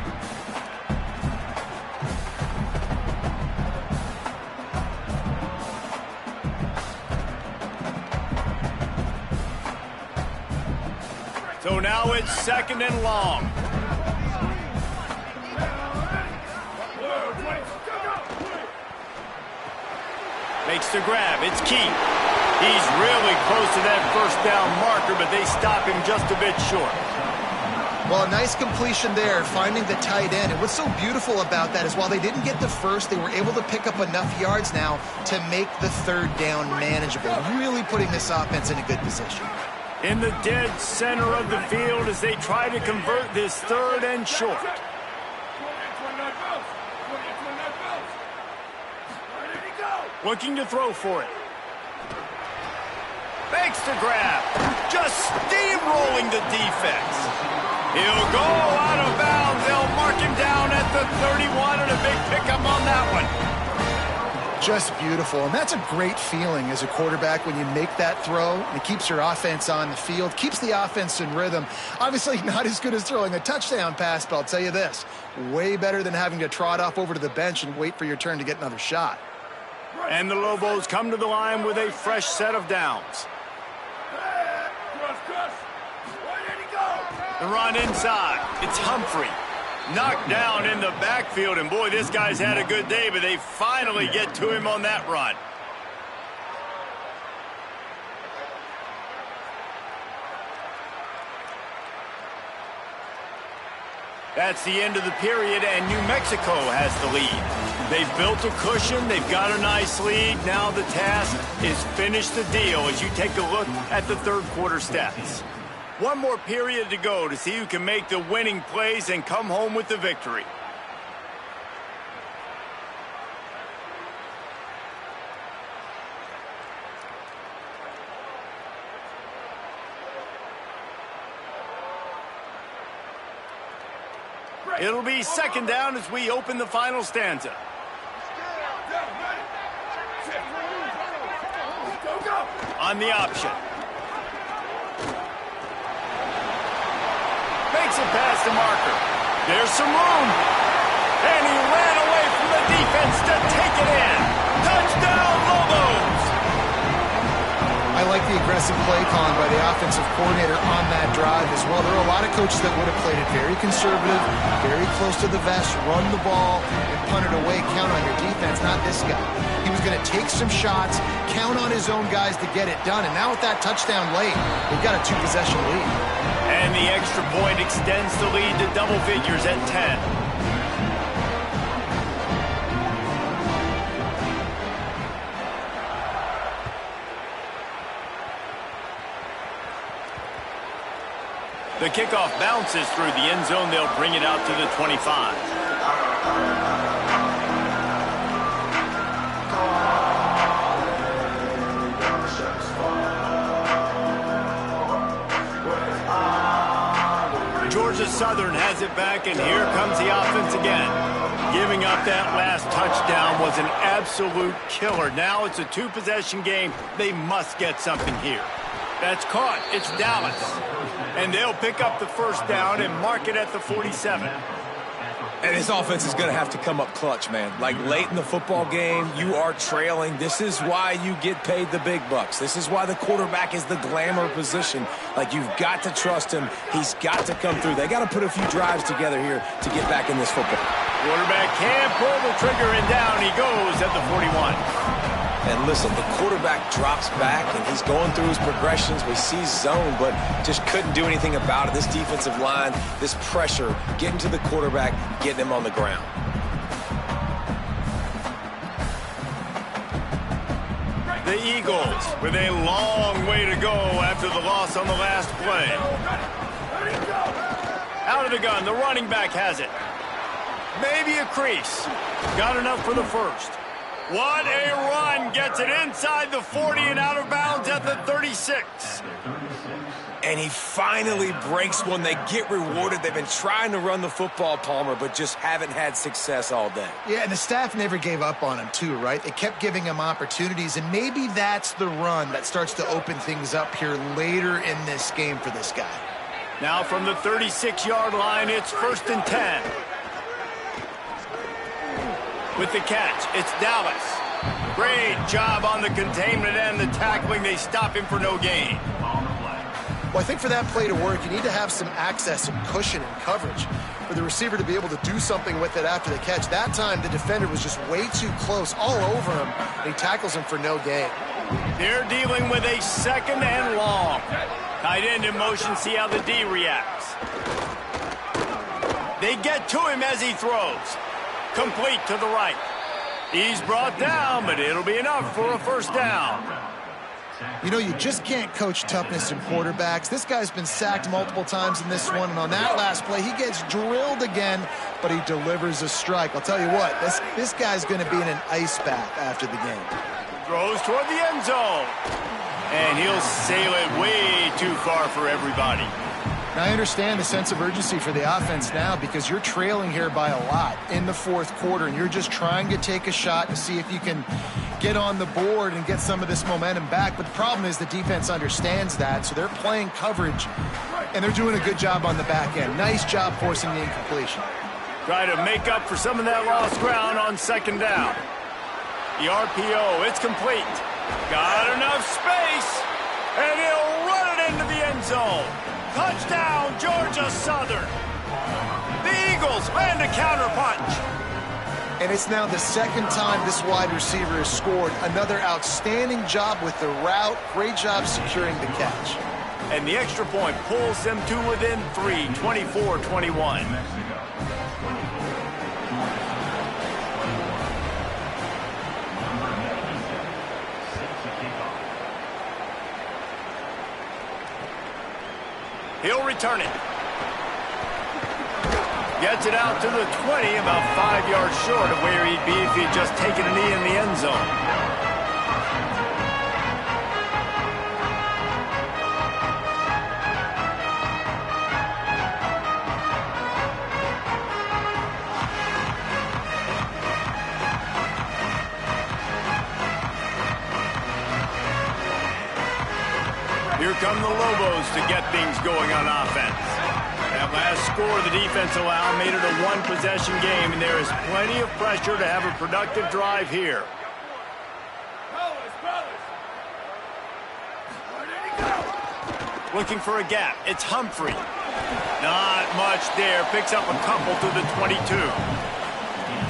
So now it's second and long. Makes the grab. It's key. He's really close to that first down marker, but they stop him just a bit short. Well, a nice completion there, finding the tight end. And what's so beautiful about that is while they didn't get the first, they were able to pick up enough yards now to make the third down manageable, really putting this offense in a good position. In the dead center of the field as they try to convert this third and short. Looking to throw for it. Makes the grab. Just steamrolling the defense. He'll go out of bounds. They'll mark him down at the 31, and a big pickup on that one. Just beautiful, and that's a great feeling as a quarterback when you make that throw, and it keeps your offense on the field, keeps the offense in rhythm. Obviously not as good as throwing a touchdown pass, but I'll tell you this, way better than having to trot off over to the bench and wait for your turn to get another shot. And the Lobos come to the line with a fresh set of downs. The run inside. It's Humphrey. Knocked down in the backfield, and boy, this guy's had a good day, but they finally get to him on that run. That's the end of the period, and New Mexico has the lead. They've built a cushion. They've got a nice lead. Now the task is finish the deal as you take a look at the third quarter stats. One more period to go to see who can make the winning plays and come home with the victory. It'll be second down as we open the final stanza. On the option. Makes it past the marker. There's some room. And he ran away from the defense to take it in. Touchdown, Lobos! I like the aggressive play calling by the offensive coordinator on that drive as well. There are a lot of coaches that would have played it very conservative, very close to the vest, run the ball, and punt it away, count on your defense, not this guy. He was going to take some shots, count on his own guys to get it done, and now with that touchdown late, they've got a 2-possession lead. And the extra point extends the lead to double figures at 10. The kickoff bounces through the end zone. They'll bring it out to the 25. Georgia Southern has it back, and here comes the offense again. Giving up that last touchdown was an absolute killer. Now it's a two-possession game. They must get something here. That's caught. It's Dallas. And they'll pick up the first down and mark it at the 47. And this offense is going to have to come up clutch, man. Like, late in the football game, you are trailing. This is why you get paid the big bucks. This is why the quarterback is the glamour position. Like, you've got to trust him. He's got to come through. They got to put a few drives together here to get back in this football. Quarterback can't pull the trigger, and down he goes at the 41. And listen, the quarterback drops back, and he's going through his progressions. We see zone, but just couldn't do anything about it. This defensive line, this pressure, getting to the quarterback, getting him on the ground. The Eagles with a long way to go after the loss on the last play. Out of the gun, the running back has it. Maybe a crease. Got enough for the first. What a run. Gets it inside the 40 and out of bounds at the 36. And he finally breaks one. They get rewarded. They've been trying to run the football, Palmer, but just haven't had success all day. Yeah, and the staff never gave up on him, too, right? They kept giving him opportunities, and maybe that's the run that starts to open things up here later in this game for this guy. Now from the 36-yard line, it's 1st and 10. With the catch, it's Dallas. Great job on the containment and the tackling. They stop him for no gain. Well, I think for that play to work, you need to have some access, some cushion and coverage for the receiver to be able to do something with it after the catch. That time, the defender was just way too close, all over him, and he tackles him for no gain. They're dealing with a 2nd and long. Tight end in motion, see how the D reacts. They get to him as he throws. Complete to the right. He's brought down, but it'll be enough for a first down. You know, you just can't coach toughness in quarterbacks. This guy's been sacked multiple times in this one, and on that last play, he gets drilled again, but he delivers a strike. I'll tell you what, this guy's going to be in an ice bath after the game. Throws toward the end zone. And he'll sail it way too far for everybody. Now, I understand the sense of urgency for the offense now because you're trailing here by a lot in the 4th quarter, and you're just trying to take a shot to see if you can get on the board and get some of this momentum back. But the problem is the defense understands that, so they're playing coverage, and they're doing a good job on the back end. Nice job forcing the incompletion. Try to make up for some of that lost ground on 2nd down. The RPO, it's complete. Got enough space, and he'll run it into the end zone. Touchdown, Georgia Southern. The Eagles land a counterpunch. And it's now the 2nd time this wide receiver has scored. Another outstanding job with the route. Great job securing the catch. And the extra point pulls them to within 3, 24-21. He'll return it. Gets it out to the 20, about 5 yards short of where he'd be if he'd just taken a knee in the end zone. Here come the Lobos to get things going on offense. That last score the defense allowed made it a one-possession game, and there is plenty of pressure to have a productive drive here. Looking for a gap. It's Humphrey. Not much there. Picks up a couple to the 22.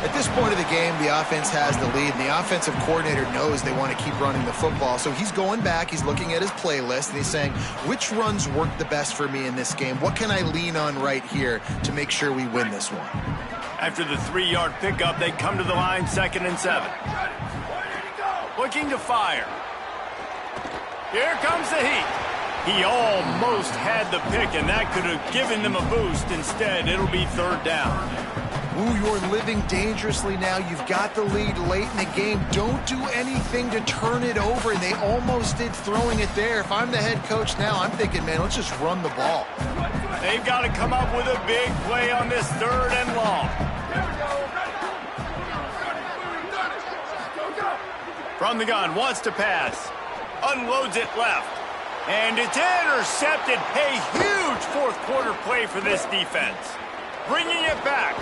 At this point of the game, the offense has the lead, and the offensive coordinator knows they want to keep running the football. So he's going back, he's looking at his playlist, and he's saying, which runs work the best for me in this game? What can I lean on right here to make sure we win this one? After the 3-yard pickup, they come to the line, 2nd and 7. Looking to fire. Here comes the heat. He almost had the pick, and that could have given them a boost. Instead, it'll be 3rd down. Ooh, you're living dangerously now. You've got the lead late in the game. Don't do anything to turn it over. And they almost did throwing it there. If I'm the head coach now, I'm thinking, man, let's just run the ball. They've got to come up with a big play on this 3rd and long. From the gun, wants to pass. Unloads it left. And it's intercepted. A huge 4th quarter play for this defense. Bringing it back.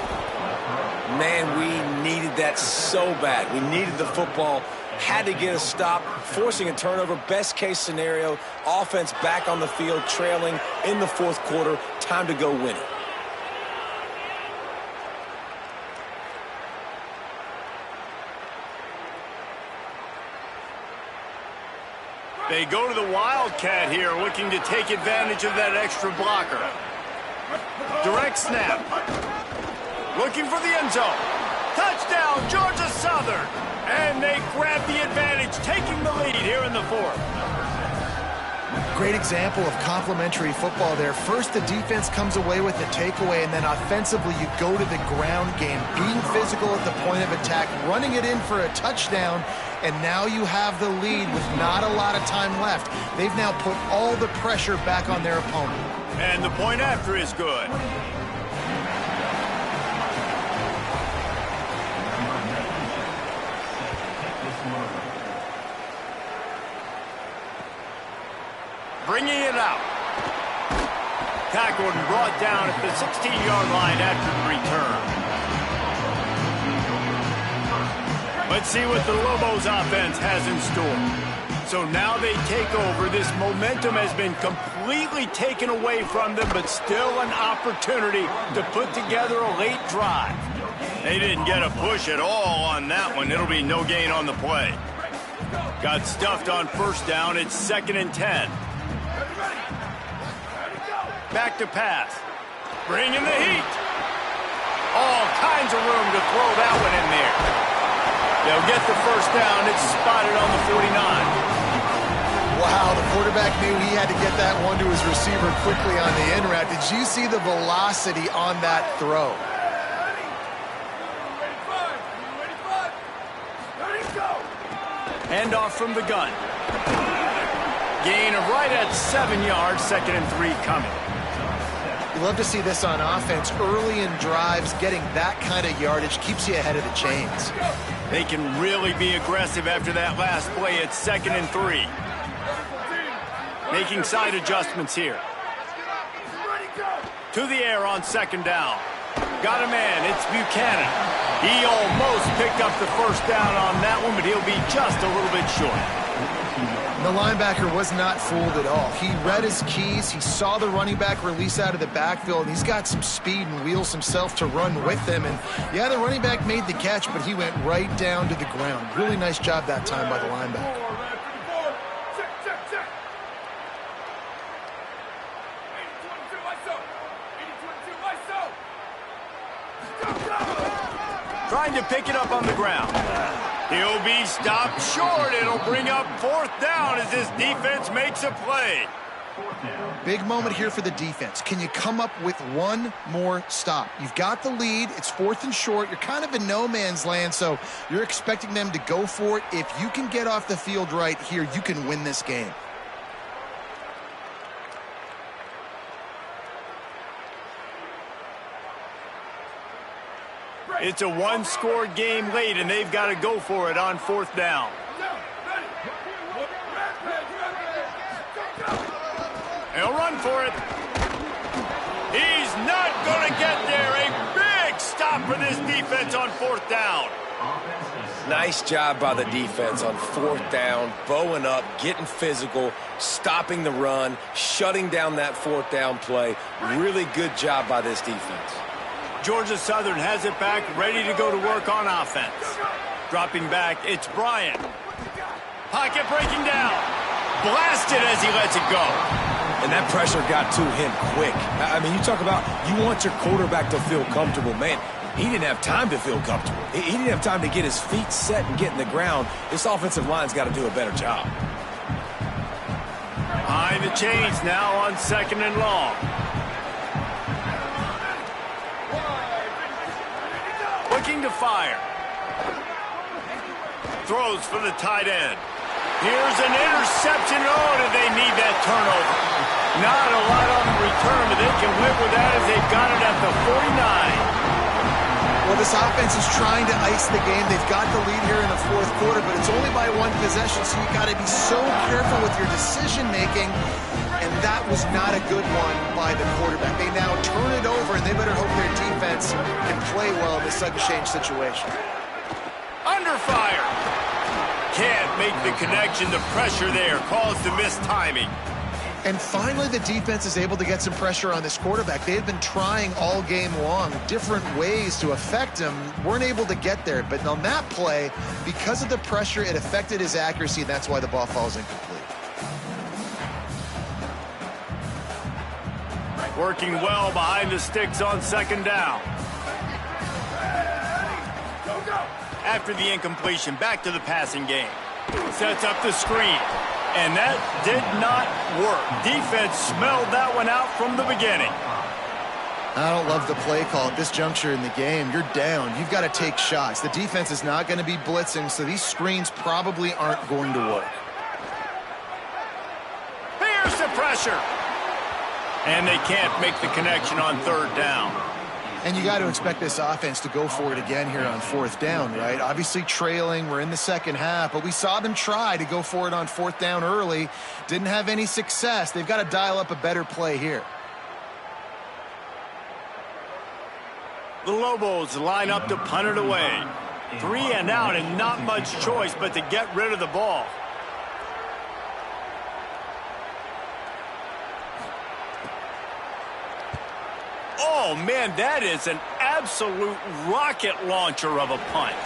Man, we needed that so bad. We needed the football. Had to get a stop, forcing a turnover. Best case scenario, offense back on the field, trailing in the 4th quarter. Time to go win it. They go to the Wildcat here, looking to take advantage of that extra blocker. Direct snap. Looking for the end zone. Touchdown, Georgia Southern. And they grab the advantage, taking the lead here in the 4th. Great example of complementary football there. First, the defense comes away with the takeaway, and then offensively, you go to the ground game, being physical at the point of attack, running it in for a touchdown, and now you have the lead with not a lot of time left. They've now put all the pressure back on their opponent. And the point after is good. Bringing it out. Tackled and brought down at the 16-yard line after the return. Let's see what the Lobos offense has in store. So now they take over. This momentum has been completely taken away from them, but still an opportunity to put together a late drive. They didn't get a push at all on that one. It'll be no gain on the play. Got stuffed on 1st down. It's 2nd and 10. Back to pass. Bringing the heat. All kinds of room to throw that one in there. They'll get the 1st down. It's spotted on the 49. Wow, the quarterback knew he had to get that one to his receiver quickly on the in route. Did you see the velocity on that throw? Handoff from the gun. Gain of right at 7 yards, 2nd and 3 coming. You love to see this on offense. Early in drives, getting that kind of yardage keeps you ahead of the chains. They can really be aggressive after that last play. It's 2nd and 3. Making side adjustments here. To the air on 2nd down. Got a man. It's Buchanan. He almost picked up the 1st down on that one, but he'll be just a little bit short. The linebacker was not fooled at all. He read his keys. He saw the running back release out of the backfield, and he's got some speed and wheels himself to run with them. And, yeah, the running back made the catch, but he went right down to the ground. Really nice job that time by the linebacker. Trying to pick it up on the ground. He'll be stopped short. It'll bring up 4th down as this defense makes a play. Big moment here for the defense. Can you come up with one more stop? You've got the lead. It's 4th and short. You're kind of in no man's land, so you're expecting them to go for it. If you can get off the field right here, you can win this game. It's a one-score game late, and they've got to go for it on 4th down. He'll run for it. He's not going to get there. A big stop for this defense on 4th down. Nice job by the defense on 4th down, bowing up, getting physical, stopping the run, shutting down that 4th down play. Really good job by this defense. Georgia Southern has it back, ready to go to work on offense. Dropping back, it's Bryant. Pocket breaking down. Blasted as he lets it go. And that pressure got to him quick. I mean, you talk about you want your quarterback to feel comfortable. Man, he didn't have time to feel comfortable. He didn't have time to get his feet set and get in the ground. This offensive line's got to do a better job. Behind the chains now on 2nd and long. Looking to fire. Throws for the tight end. Here's an interception. Oh, do they need that turnover? Not a lot on the return, but they can live with that as they've got it at the 49. Well, this offense is trying to ice the game. They've got the lead here in the fourth quarter, but it's only by one possession, so you've got to be so careful with your decision-making, and that was not a good one by the quarterback. They now turn it over, and they better hope their defense can play well in this sudden change situation. Under fire. Can't make the connection. The pressure there caused the missed timing. And finally, the defense is able to get some pressure on this quarterback. They had been trying all game long different ways to affect him, weren't able to get there. But on that play, because of the pressure, it affected his accuracy, and that's why the ball falls incomplete. Working well behind the sticks on second down. After the incompletion, back to the passing game. Sets up the screen. And that did not work. Defense smelled that one out from the beginning. I don't love the play call at this juncture in the game. You're down. You've got to take shots. The defense is not going to be blitzing, so these screens probably aren't going to work. Here's the pressure. And they can't make the connection on third down. And you got to expect this offense to go for it again here on fourth down, right? Obviously trailing, we're in the second half, but we saw them try to go for it on fourth down early. Didn't have any success. They've got to dial up a better play here. The Lobos line up to punt it away. 3 and out and not much choice but to get rid of the ball. Oh, man, that is an absolute rocket launcher of a punt.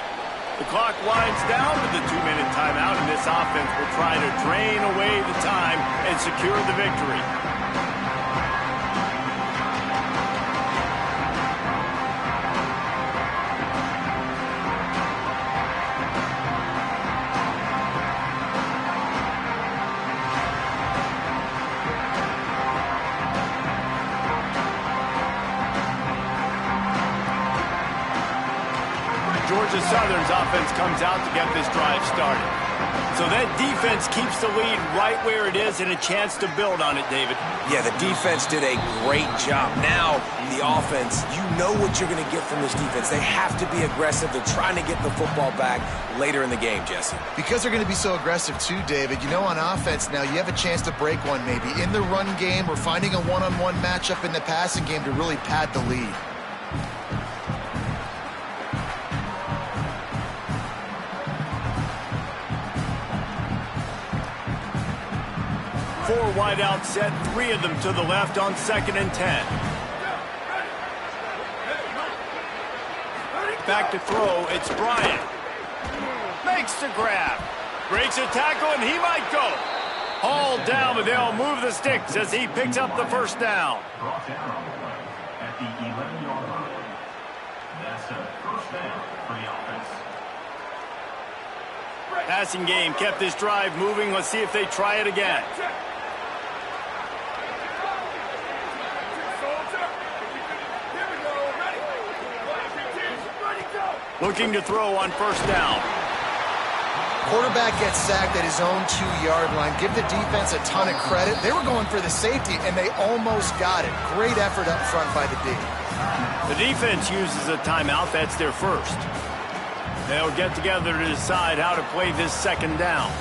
The clock winds down with the 2-minute timeout, and this offense will try to drain away the time and secure the victory. Georgia Southern's offense comes out to get this drive started. So that defense keeps the lead right where it is and a chance to build on it, David. Yeah, the defense did a great job. Now, the offense, you know what you're going to get from this defense. They have to be aggressive. They're trying to get the football back later in the game, Jesse. Because they're going to be so aggressive too, David, you know on offense now you have a chance to break one maybe. In the run game or finding a one-on-one matchup in the passing game to really pad the lead. 4 wide out set, 3 of them to the left on 2nd and 10. Back to throw, it's Bryant. Makes the grab. Breaks a tackle, and he might go. Hauled down, but they'll move the sticks as he picks up the first down. Brought down at the 11-yard line. That's a first down for the offense. Passing game kept this drive moving. Let's see if they try it again. Looking to throw on first down. Quarterback gets sacked at his own 2-yard line. Give the defense a ton of credit. They were going for the safety, and they almost got it. Great effort up front by the D. The defense uses a timeout. That's their first. They'll get together to decide how to play this second down.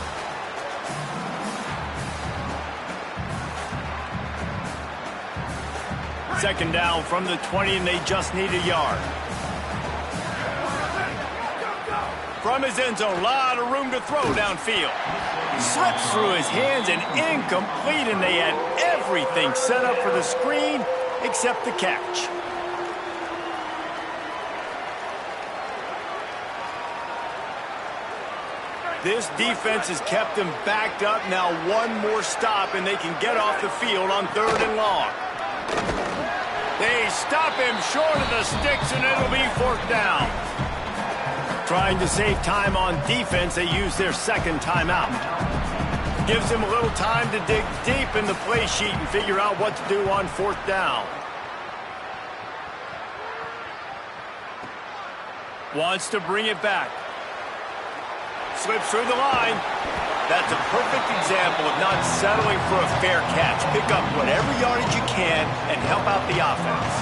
Second down from the 20, and they just need a yard. From his end zone, a lot of room to throw downfield. Slips through his hands and incomplete, and they had everything set up for the screen except the catch. This defense has kept them backed up. Now one more stop, and they can get off the field on 3rd and long. They stop him short of the sticks, and it'll be 4th down. Trying to save time on defense, they use their second timeout. Gives them a little time to dig deep in the play sheet and figure out what to do on 4th down. Wants to bring it back. Slips through the line. That's a perfect example of not settling for a fair catch. Pick up whatever yardage you can and help out the offense.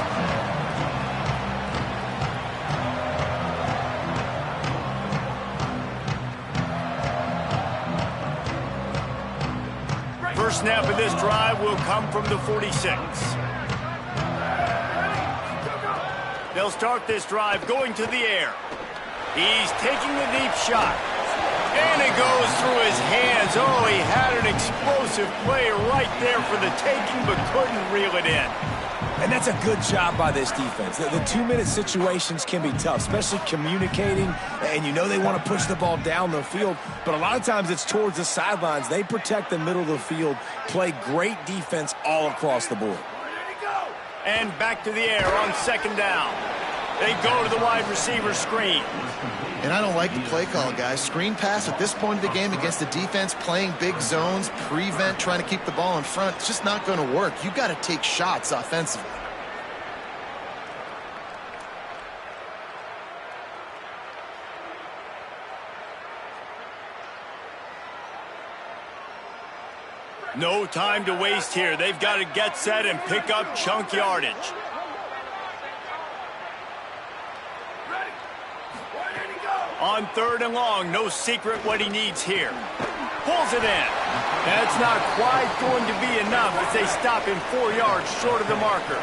First snap of this drive will come from the 46. They'll start this drive going to the air. He's taking the deep shot. And it goes through his hands. Oh, he had an explosive play right there for the taking, but couldn't reel it in. And that's a good job by this defense. The 2-minute situations can be tough, especially communicating, and you know they want to push the ball down the field, but a lot of times it's towards the sidelines. They protect the middle of the field, play great defense all across the board. And back to the air on second down. They go to the wide receiver screen. And I don't like the play call, guys. Screen pass at this point of the game against the defense, playing big zones, prevent, trying to keep the ball in front. It's just not going to work. You've got to take shots offensively. No time to waste here. They've got to get set and pick up chunk yardage. On third and long, no secret what he needs here. Pulls it in. That's not quite going to be enough as they stop him 4 yards short of the marker.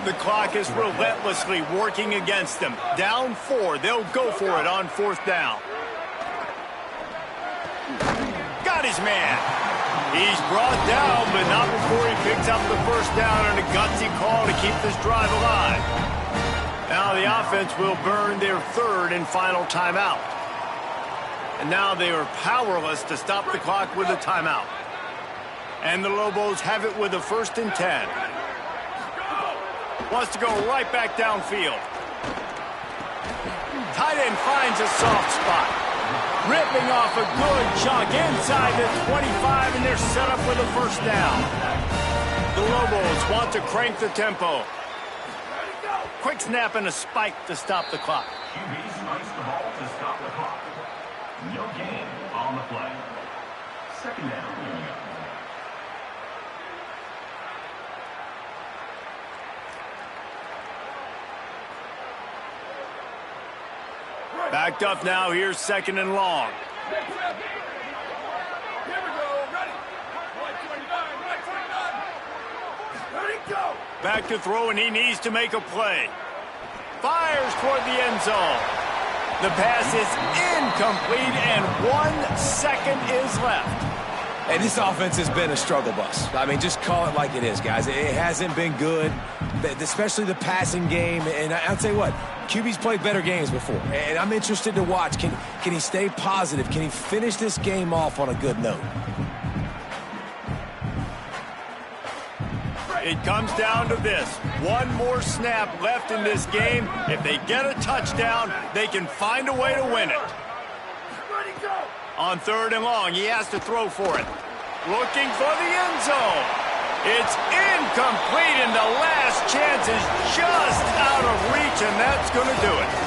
The clock is relentlessly working against them. Down 4, they'll go for it on fourth down. Got his man. He's brought down, but not before he picks up the first down on a gutsy call to keep this drive alive. Now the offense will burn their third and final timeout. And now they are powerless to stop the clock with a timeout. And the Lobos have it with a 1st and 10. Wants to go right back downfield. Tight end finds a soft spot. Ripping off a good chunk inside the 25, and they're set up with a first down. The Lobos want to crank the tempo. Quick snap and a spike to stop the clock. QB spikes the ball to stop the clock. No gain on the play. Second down. Backed up now. Here's second and long. Here we go. Ready. Right 29. Right 29. Ready, go. Back to throw, and he needs to make a play. Fires toward the end zone. The pass is incomplete, and 1 second is left. And this offense has been a struggle bus. I mean, just call it like it is, guys. It hasn't been good, especially the passing game. And I'll tell you what, QB's played better games before. And I'm interested to watch. Can he stay positive? Can he finish this game off on a good note? It comes down to this. One more snap left in this game. If they get a touchdown, they can find a way to win it. Ready, go. On third and long, he has to throw for it. Looking for the end zone. It's incomplete, and the last chance is just out of reach, and that's going to do it.